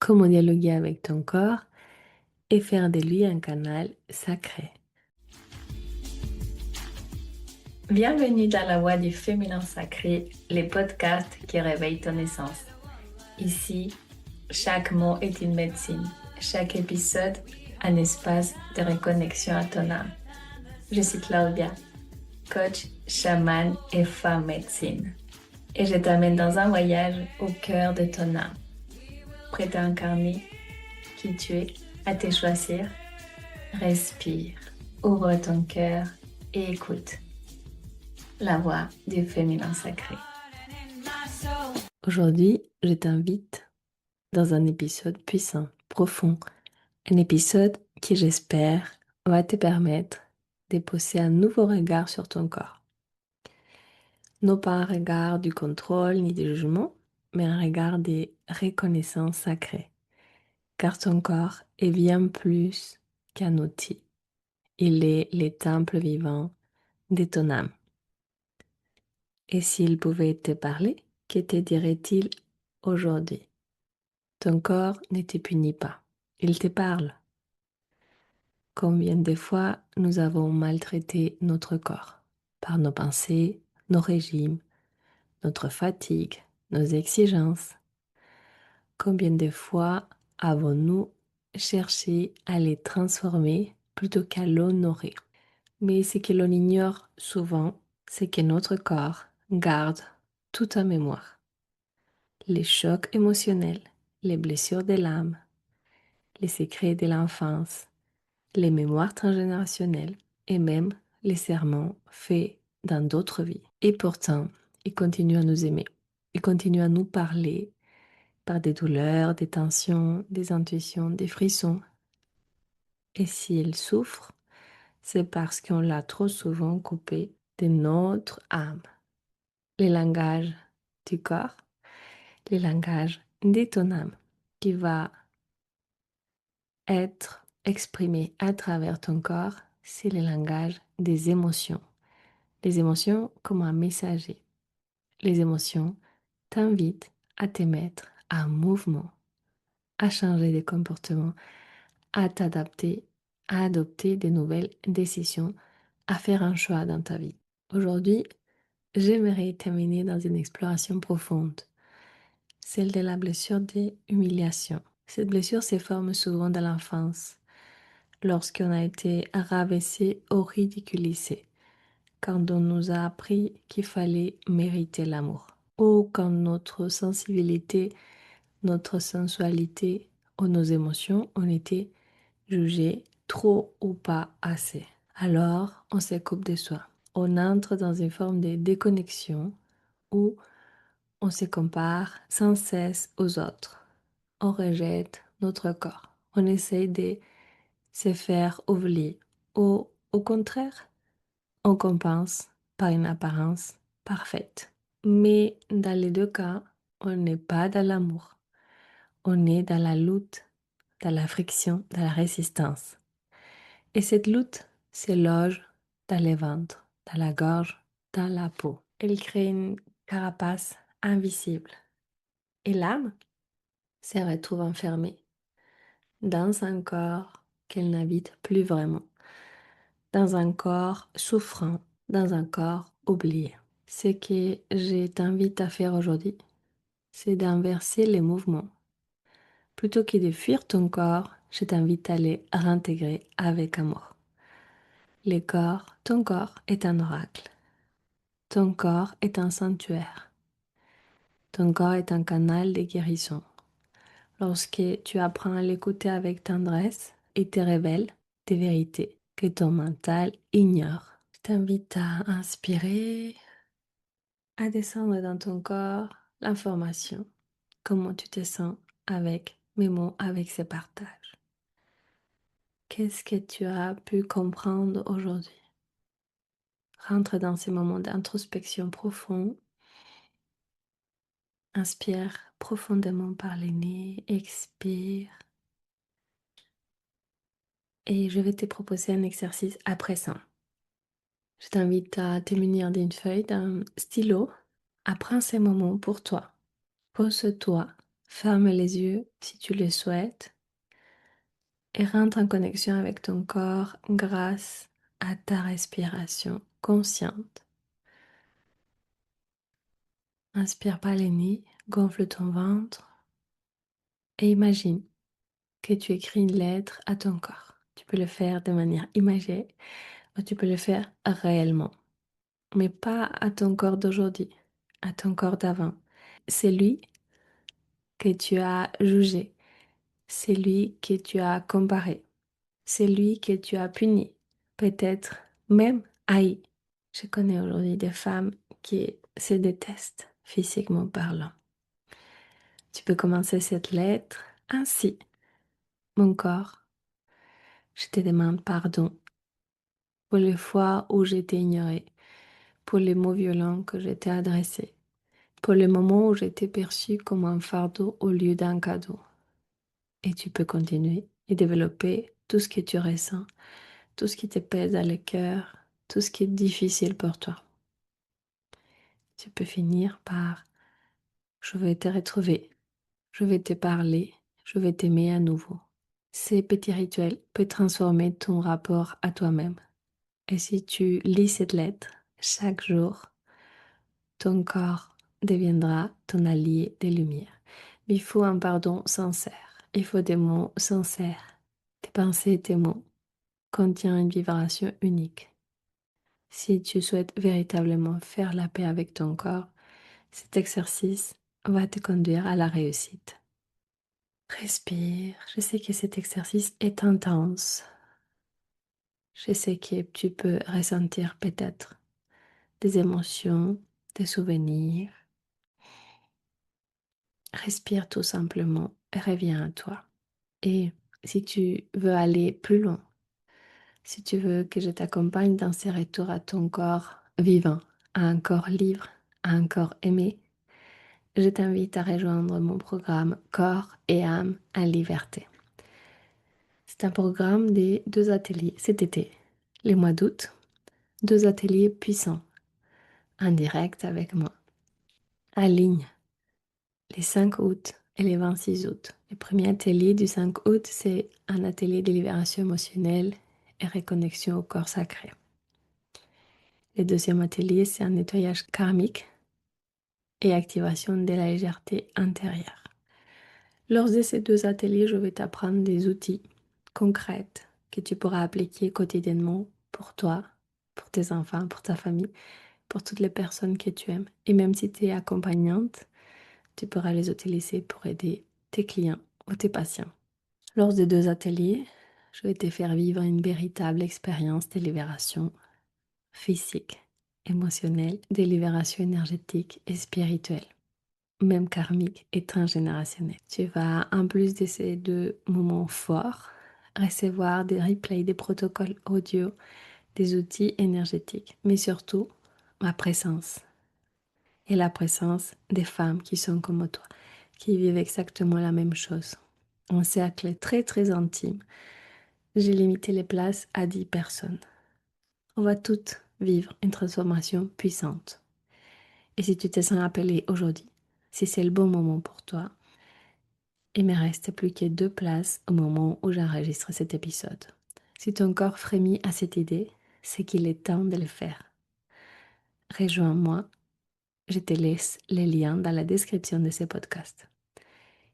comment dialoguer avec ton corps et faire de lui un canal sacré. Bienvenue dans la voie du féminin sacré, les podcasts qui réveillent ton essence. Ici, chaque mot est une médecine, chaque épisode un espace de reconnexion à ton âme. Je suis Claudia, coach, chamane et femme médecine. Et je t'amène dans un voyage au cœur de ton âme. Prête à incarner qui tu es, à te choisir. Respire, ouvre ton cœur et écoute la voix du féminin sacré. Aujourd'hui, je t'invite dans un épisode puissant, profond, un épisode qui, j'espère, va te permettre de poser un nouveau regard sur ton corps. Non pas un regard du contrôle ni du jugement, mais un regard de reconnaissance sacrée. Car ton corps est bien plus qu'un outil. Il est le temple vivant de ton âme. Et s'il pouvait te parler, que te dirait-il aujourd'hui? Ton corps ne te punit pas, il te parle. Combien de fois nous avons maltraité notre corps par nos pensées, nos régimes, notre fatigue, nos exigences? Combien de fois avons-nous cherché à les transformer plutôt qu'à l'honorer? Mais ce que l'on ignore souvent, c'est que notre corps garde tout en mémoire. Les chocs émotionnels, les blessures de l'âme, les secrets de l'enfance, les mémoires transgénérationnelles et même les serments faits dans d'autres vies. Et pourtant, il continue à nous aimer. Il continue à nous parler par des douleurs, des tensions, des intuitions, des frissons. Et s'il souffre, c'est parce qu'on l'a trop souvent coupé de notre âme. Les langages du corps, les langages de ton âme qui va être exprimé à travers ton corps, c'est le langage des émotions. Les émotions comme un messager. Les émotions t'invitent à te mettre en mouvement, à changer de comportement, à t'adapter, à adopter de nouvelles décisions, à faire un choix dans ta vie. Aujourd'hui, j'aimerais terminer dans une exploration profonde, celle de la blessure des humiliations. Cette blessure se forme souvent dans l'enfance, lorsqu'on a été rabaissé ou ridiculisé, quand on nous a appris qu'il fallait mériter l'amour, ou quand notre sensibilité, notre sensualité ou nos émotions ont été jugées trop ou pas assez. Alors, on se coupe de soi. On entre dans une forme de déconnexion où on se compare sans cesse aux autres. On rejette notre corps. On essaye de se faire oublier. Ou au contraire, on compense par une apparence parfaite. Mais dans les deux cas, on n'est pas dans l'amour. On est dans la lutte, dans la friction, dans la résistance. Et cette lutte se loge dans le ventre, dans la gorge, dans la peau. Elle crée une carapace invisible. Et l'âme se retrouve enfermée dans un corps qu'elle n'habite plus vraiment, dans un corps souffrant, dans un corps oublié. Ce que je t'invite à faire aujourd'hui, c'est d'inverser les mouvements. Plutôt que de fuir ton corps, je t'invite à les réintégrer avec amour. Ton corps est un oracle. Ton corps est un sanctuaire. Ton corps est un canal de guérison. Lorsque tu apprends à l'écouter avec tendresse, il te révèle des vérités que ton mental ignore. Je t'invite à inspirer, à descendre dans ton corps l'information, comment tu te sens avec mes mots, avec ces partages. Qu'est-ce que tu as pu comprendre aujourd'hui? Rentre dans ces moments d'introspection profond. Inspire profondément par les nez, expire. Et je vais te proposer un exercice après ça. Je t'invite à te munir d'une feuille, d'un stylo. Apprends ces moments pour toi. Pose-toi Ferme les yeux si tu le souhaites et rentre en connexion avec ton corps grâce à ta respiration consciente. Inspire par les nez, gonfle ton ventre et imagine que tu écris une lettre à ton corps. Tu peux le faire de manière imagée ou tu peux le faire réellement, mais pas à ton corps d'aujourd'hui, à ton corps d'avant. C'est lui que tu as jugé, c'est lui que tu as comparé, c'est lui que tu as puni, peut-être même haï. Je connais aujourd'hui des femmes qui se détestent physiquement parlant. Tu peux commencer cette lettre ainsi. Mon corps, je te demande pardon pour les fois où j'ai été ignorée, pour les mots violents que je t'ai adressés, pour les moments où j'étais perçue comme un fardeau au lieu d'un cadeau. Et tu peux continuer et développer tout ce que tu ressens, tout ce qui te pèse à le cœur, tout ce qui est difficile pour toi. Tu peux finir par je vais te retrouver, je vais te parler, je vais t'aimer à nouveau. Ces petits rituels peuvent transformer ton rapport à toi-même. Et si tu lis cette lettre chaque jour, ton corps deviendra ton allié des lumières. Mais il faut un pardon sincère. Il faut des mots sincères. Tes pensées et tes mots contiennent une vibration unique. Si tu souhaites véritablement faire la paix avec ton corps, cet exercice va te conduire à la réussite. Respire. Je sais que cet exercice est intense. Je sais que tu peux ressentir peut-être des émotions, des souvenirs. Respire tout simplement et reviens à toi. Et si tu veux aller plus loin, si tu veux que je t'accompagne dans ces retours à ton corps vivant, à un corps libre, à un corps aimé, je t'invite à rejoindre mon programme Corps et âme en liberté. C'est un programme des 2 ateliers cet été, les mois d'août, 2 ateliers puissants, en direct avec moi, en ligne, les 5 août et les 26 août. Le premier atelier du 5 août, c'est un atelier de libération émotionnelle et reconnexion au corps sacré. Le deuxième atelier, c'est un nettoyage karmique et activation de la légèreté intérieure. Lors de ces 2 ateliers, je vais t'apprendre des outils concrets que tu pourras appliquer quotidiennement pour toi, pour tes enfants, pour ta famille, pour toutes les personnes que tu aimes. Et même si tu es accompagnante, tu pourras les utiliser pour aider tes clients ou tes patients. Lors des 2 ateliers, je vais te faire vivre une véritable expérience de libération physique, émotionnelle, de libération énergétique et spirituelle, même karmique et transgénérationnelle. Tu vas, en plus de ces 2 moments forts, recevoir des replays, des protocoles audio, des outils énergétiques, mais surtout ma présence et la présence des femmes qui sont comme toi, qui vivent exactement la même chose. Un cercle très très intime. J'ai limité les places à 10 personnes. On va toutes vivre une transformation puissante. Et si tu te sens appelé aujourd'hui, si c'est le bon moment pour toi, il me reste plus que 2 places au moment où j'enregistre cet épisode. Si ton corps frémit à cette idée, c'est qu'il est temps de le faire. Rejoins-moi, je te laisse les liens dans la description de ce podcast.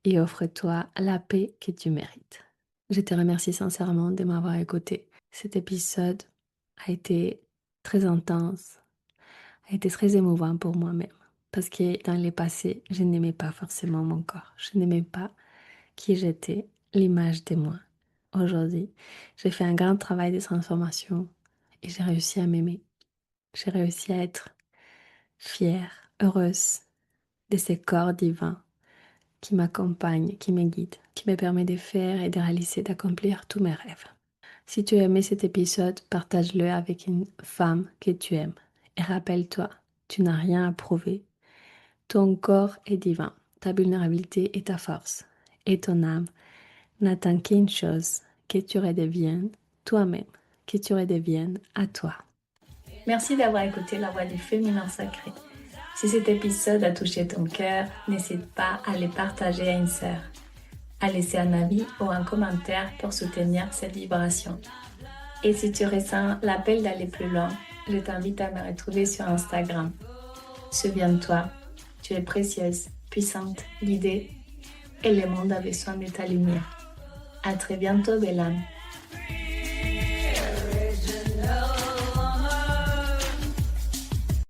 Et offre-toi la paix que tu mérites. Je te remercie sincèrement de m'avoir écouté. Cet épisode a été très intense, a été très émouvant pour moi-même. Parce que dans le passé, je n'aimais pas forcément mon corps. Je n'aimais pas qui j'étais, l'image de moi. Aujourd'hui, j'ai fait un grand travail de transformation et j'ai réussi à m'aimer. J'ai réussi à être fière, heureuse de ce corps divin qui m'accompagne, qui me guide, qui me permet de faire et de réaliser, d'accomplir tous mes rêves. Si tu as aimé cet épisode, partage-le avec une femme que tu aimes. Et rappelle-toi, tu n'as rien à prouver. Ton corps est divin, ta vulnérabilité est ta force. Et ton âme n'attend qu'une chose, que tu redeviennes toi-même, que tu redeviennes à toi. Merci d'avoir écouté La Voix du Féminin Sacré. Si cet épisode a touché ton cœur, n'hésite pas à le partager à une sœur, à laisser un avis ou un commentaire pour soutenir cette vibration. Et si tu ressens l'appel d'aller plus loin, je t'invite à me retrouver sur Instagram. Souviens-toi, tu es précieuse, puissante, guidée et le monde a besoin de ta lumière. À très bientôt, belle âme.